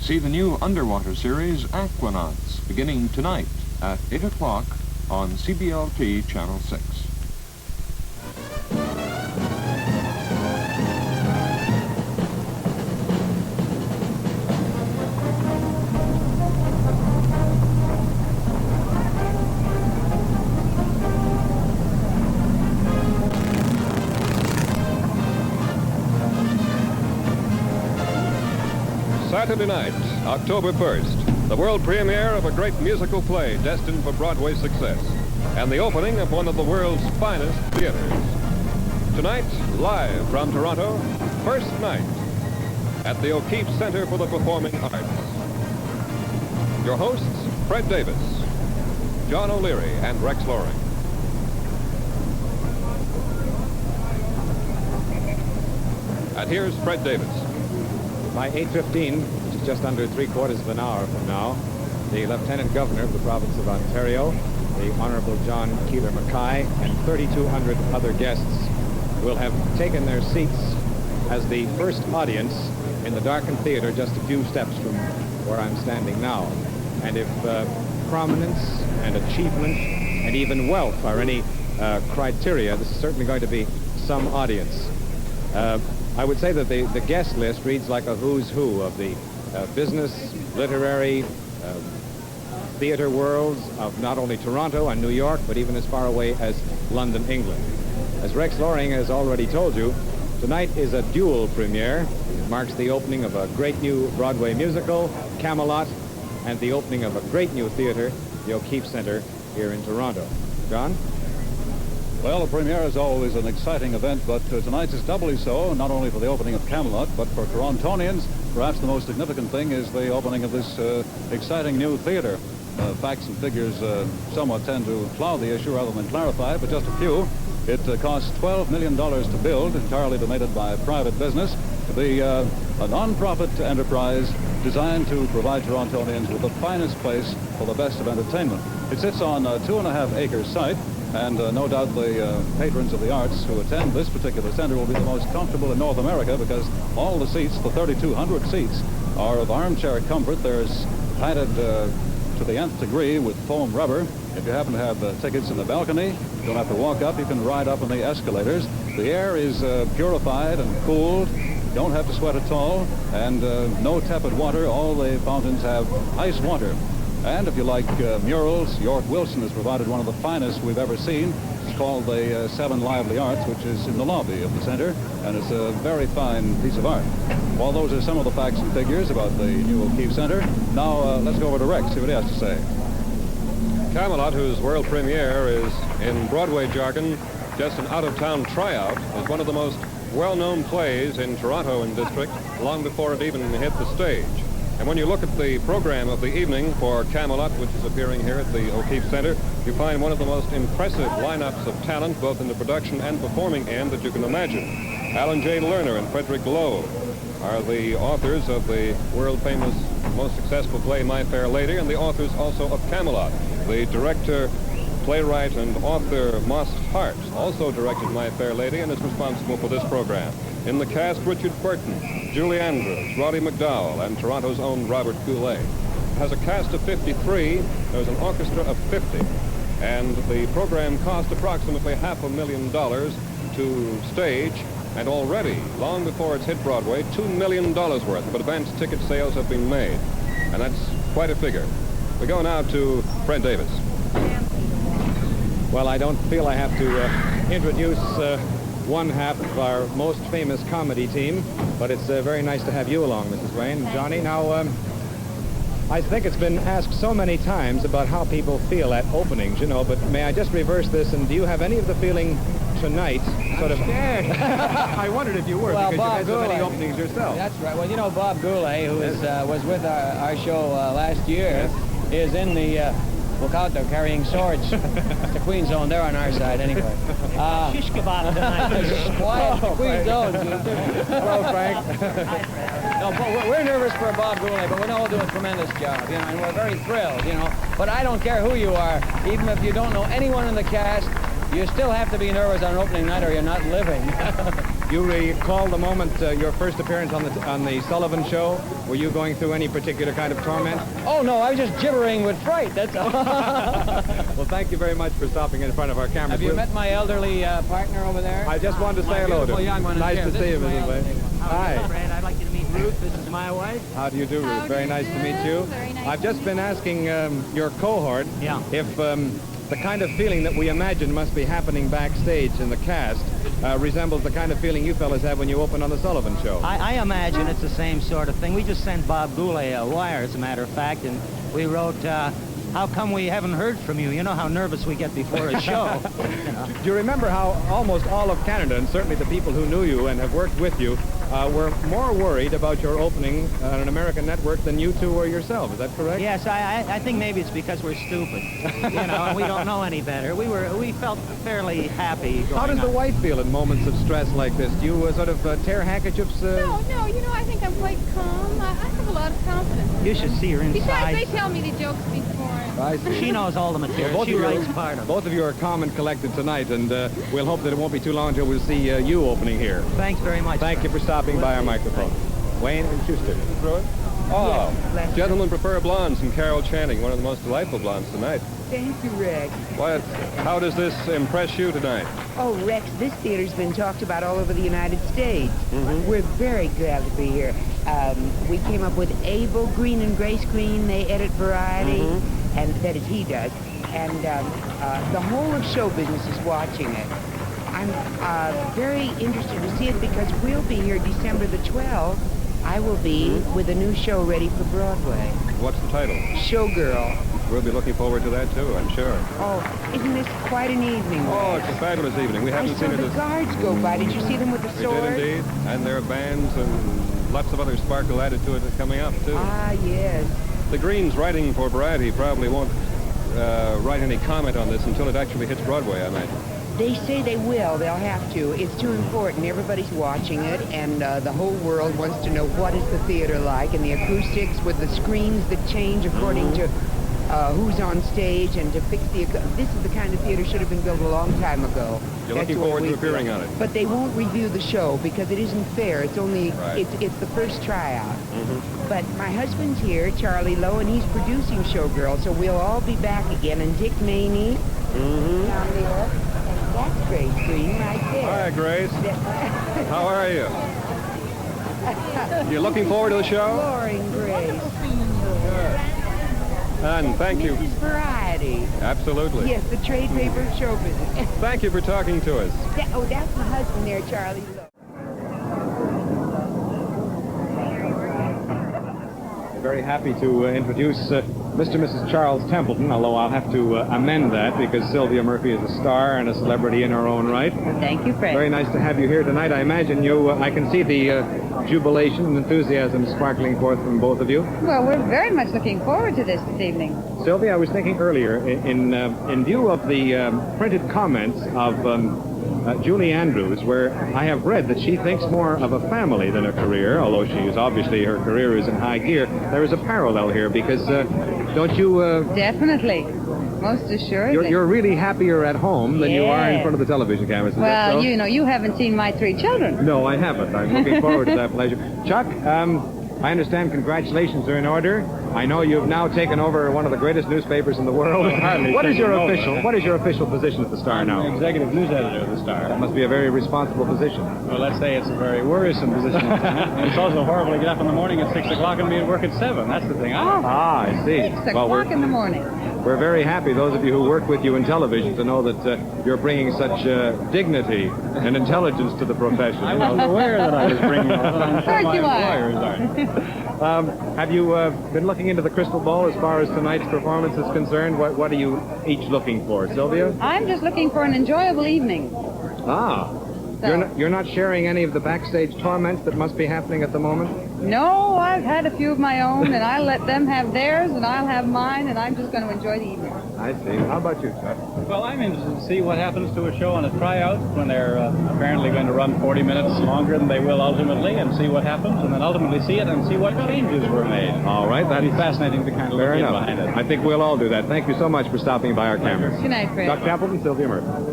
See the new underwater series, Aquanauts, beginning tonight at 8 o'clock on CBLT Channel 6. Saturday night, October 1st, the world premiere of a great musical play destined for Broadway success, and the opening of one of the world's finest theaters. Tonight, live from Toronto, first night at the O'Keefe Center for the Performing Arts. Your hosts, Fred Davis, John O'Leary, and Rex Loring. And here's Fred Davis. By 8:15, which is just under 3/4 of an hour from now, the Lieutenant Governor of the province of Ontario, the Honorable John Keeler Mackay, and 3,200 other guests will have taken their seats as the first audience in the darkened theater just a few steps from where I'm standing now. And if prominence and achievement and even wealth are any criteria, this is certainly going to be some audience. I would say that the guest list reads like a who's who of the business, literary, theater worlds of not only Toronto and New York, but even as far away as London, England. As Rex Loring has already told you, tonight is a dual premiere. It marks the opening of a great new Broadway musical, Camelot, and the opening of a great new theater, the O'Keefe Center here in Toronto. John? Well, a premiere is always an exciting event, but tonight's is doubly so, not only for the opening of Camelot, but for Torontonians. Perhaps the most significant thing is the opening of this exciting new theater. Facts and figures somewhat tend to cloud the issue rather than clarify it, but just a few. It cost $12 million to build, entirely donated by private business, to be a non-profit enterprise designed to provide Torontonians with the finest place for the best of entertainment. It sits on a 2.5-acre site, and no doubt the patrons of the arts who attend this particular center will be the most comfortable in North America, because all the seats, the 3,200 seats, are of armchair comfort. There's padded to the nth degree with foam rubber. If you happen to have tickets in the balcony, you don't have to walk up, you can ride up on the escalators. The air is purified and cooled. You don't have to sweat at all, and no tepid water. All the fountains have ice water. And if you like murals, York Wilson has provided one of the finest we've ever seen. It's called the Seven Lively Arts, which is in the lobby of the center, and it's a very fine piece of art. Well, those are some of the facts and figures about the new O'Keefe Center. Now, let's go over to Rex, see what he has to say. Camelot, whose world premiere is, in Broadway jargon, just an out-of-town tryout, is one of the most well-known plays in Toronto and district long before it even hit the stage. And when you look at the program of the evening for Camelot, which is appearing here at the O'Keefe Center, you find one of the most impressive lineups of talent, both in the production and performing end, that you can imagine. Alan J. Lerner and Frederick Lowe are the authors of the world-famous, most successful play, My Fair Lady, and the authors also of Camelot. The director, playwright, and author Moss Hart also directed My Fair Lady and is responsible for this program. In the cast, Richard Burton, Julie Andrews, Roddy McDowell, and Toronto's own Robert Goulet. It has a cast of 53, there's an orchestra of 50, and the program cost approximately $500,000 to stage, and already, long before it's hit Broadway, $2 million worth of advance ticket sales have been made, and that's quite a figure. We go now to Fred Davis. Well, I don't feel I have to introduce one half of our most famous comedy team, but it's very nice to have you along, Mrs. Wayne. Johnny, now, I think it's been asked so many times about how people feel at openings, you know, but may I just reverse this, and do you have any of the feeling tonight, sort of... I wondered if you were, well, because Bob you've had so many Goulet. openings yourself. That's right. Well, you know, Bob Goulet, who was with our show last year, is in the... Look out, they're carrying swords. The Queen Zone, they're on our side anyway. Shish kebab tonight. Quiet, the Queen Zone. Hello, Frank. No, but we're nervous for Bob Goulet, but we know he'll do a tremendous job, you know, and we're very thrilled, you know. But I don't care who you are, even if you don't know anyone in the cast, you still have to be nervous on opening night or you're not living. you recall the moment your first appearance on the Sullivan Show? Were you going through any particular kind of torment? Oh, no, I was just gibbering with fright, that's all. Well, thank you very much for stopping in front of our cameras. Have you met my elderly partner over there? I just wanted to say hello to beautiful young one him. is Nice here. to This see you, is my Mrs. elderly Lane. one. Hi. Fred, I'd like you to meet Ruth. This is my wife. How do you do, Ruth? How do Very you nice to do? meet you. Very nice I've to just meet been you. asking your cohort Yeah. if the kind of feeling that we imagine must be happening backstage in the cast resembles the kind of feeling you fellas have when you open on the Sullivan Show. I imagine it's the same sort of thing. We just sent Bob Goulet a wire, as a matter of fact, and we wrote, how come we haven't heard from you? You know how nervous we get before a show. You know. Do you remember how almost all of Canada, and certainly the people who knew you and have worked with you, were more worried about your opening on an American network than you two were yourself? Is that correct? Yes, I think maybe it's because we're stupid, you know, and we don't know any better. We felt fairly happy going How does the on. wife feel in moments of stress like this? Do you sort of tear handkerchiefs? No, you know, I think I'm quite calm. I have a lot of confidence. You should see her Besides, they inside. tell me the jokes before. I see. She knows all the material. She writes part of it. Both of you are calm and collected tonight, and we'll hope that it won't be too long until we'll see you opening here. Thanks very much. Thank you for stopping by our microphone. Wayne and Schuster. Oh, gentlemen prefer blondes and Carol Channing, one of the most delightful blondes tonight. Thank you, Rex. How does this impress you tonight? Oh, Rex, this theater's been talked about all over the United States. We're very glad to be here. We came up with Abel Green and Grace Green. They edit Variety, and that is he does. And the whole of show business is watching it. I'm very interested to see it because we'll be here December the 12th. I will be with a new show ready for Broadway. What's the title? Showgirl. We'll be looking forward to that, too, I'm sure. Oh, isn't this quite an evening? Oh, Rex? it's a fabulous evening. We I haven't saw seen it the as... guards go by. Did you see them with the We swords? did indeed, and there are bands and lots of other sparkle added to it that's coming up, too. Ah, yes. The Greens writing for Variety probably won't write any comment on this until it actually hits Broadway, I imagine. They say they will. They'll have to. It's too important. Everybody's watching it, and the whole world wants to know what is the theater like, and the acoustics with the screens that change according to who's on stage, and to fix the... This is the kind of theater should have been built a long time ago. You're That's looking what forward we to appearing feel. on it. But they won't review the show because it isn't fair. It's only... Right. It's the first tryout. But my husband's here, Charlie Lowe, and he's producing Showgirl, so we'll all be back again. And Dick Maney down there. And that's Grace Green right there. Hi, Grace. How are you? You're looking forward to the show? Exploring Grace. And thank you. This is Variety. Absolutely. Yes, the trade paper of show business. Thank you for talking to us. That's my husband there, Charlie Lowe. Very happy to introduce Mr. and Mrs. Charles Templeton, although I'll have to amend that because Sylvia Murphy is a star and a celebrity in her own right. Thank you, Fred. Very nice to have you here tonight. I imagine you, I can see the jubilation and enthusiasm sparkling forth from both of you. Well, we're very much looking forward to this evening. Sylvia, I was thinking earlier, in view of the printed comments of Julie Andrews, where I have read that she thinks more of a family than a career, although her career is in high gear. There is a parallel here because don't you... Definitely. Most assuredly. You're really happier at home than you are in Yes. front of the television cameras. Is that Well, so? you know, you haven't seen my 3 children. No, I haven't. I'm looking forward to that pleasure. Chuck, I understand congratulations are in order. I know you've now taken over one of the greatest newspapers in the world. What is your official position at the Star now? Executive news editor of the Star. That must be a very responsible position. Well, let's say it's a very worrisome position. It's also horrible to get up in the morning at 6 o'clock and be at work at 7. That's the thing. I see. 6 o'clock in the morning. We're very happy, those of you who work with you in television, to know that you're bringing such dignity and intelligence to the profession. I wasn't aware that I was bringing it, but I'm sure Of course my you are. employers are. Have you been looking into the crystal ball as far as tonight's performance is concerned? What are you each looking for? Sylvia? I'm just looking for an enjoyable evening. Ah. You're not sharing any of the backstage torments that must be happening at the moment? No, I've had a few of my own, and I'll let them have theirs, and I'll have mine, and I'm just going to enjoy the evening. I see. How about you, Chuck? Well, I'm interested to see what happens to a show on a tryout when they're apparently going to run 40 minutes longer than they will ultimately, and see what happens, and then ultimately see it and see what changes were made. All right. That'd be fascinating to kind of Fair look in enough. behind it. I think we'll all do that. Thank you so much for stopping by our cameras. Good night, Fred. Chuck Templeton, Sylvia Murphy.